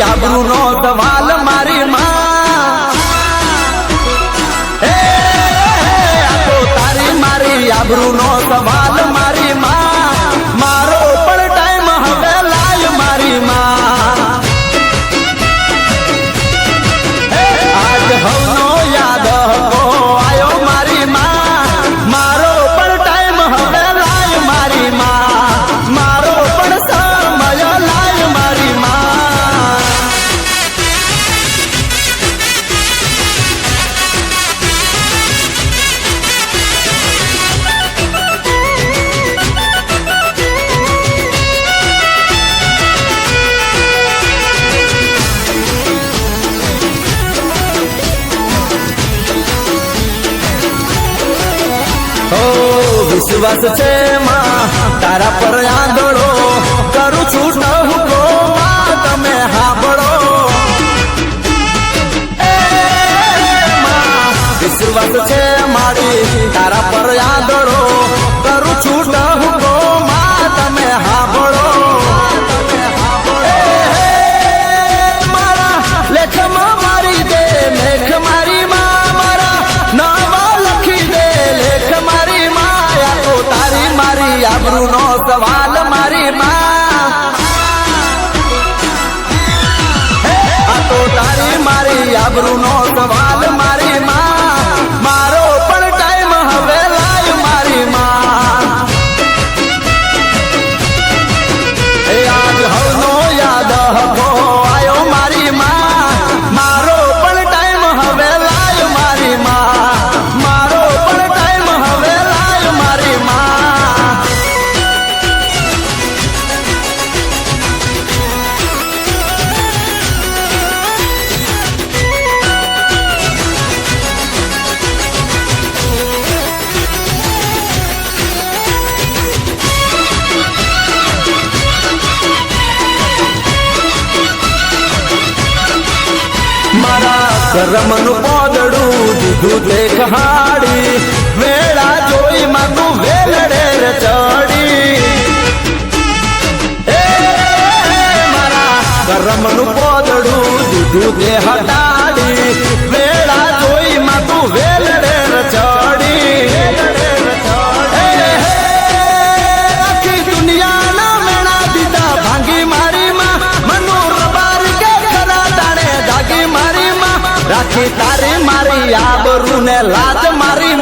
મારી આબરૂ નો સવાલ મારી માં આ તો તારી મારી આબરૂ નો સવાલ મારી માં મારો પણ ટાઈમ હવે લાય મારી માં આજ હવનો યાદ હકો આયો મારી માં મારો પણ ટાઈમ હવે લાય મારી માં મારો પણ સમય લાય મારી માં વિશ્વાસ છે માં તારા પર આંધળો કરું છું નહુકો માં તમે હાંભળો વિશ્વાસ છે મારી તારા પર આંધળો કરું છું નહુકો માં તમે હાંભળો મારા લેખમાં મારી દે લેખ મારી માં મારા નાવા લખી દે લેખ મારી તારી મારી આબરૂ નો સવાલ મારી માં આ તો તારી મારી આબરૂ નો સવાલ મારી માં મારો પણ ટાઈમ હવે લાય મારી માં આજ હવનો યાદ હકો આયો મારી માં મારો પણ ટાઈમ હવે લાય મારી માં મારો પણ ટાઈમ હવે લાય મારી માં મારા કરમનું પોદડું દીધું તે કહાડી વેળા જોઈ માં તું વેલડે ચડી મારા કરમનું પોદડું દીધું તે હટાડી વેળા જોઈ માં તું વેલડે ચડી આખી દુનિયાના મેણા દીધા ભાંગી મારી માં મનોર બાર કે ખરા દાણે જાગી મારી માં રાખી તારી મારી આબરૂ ને લાજ મારી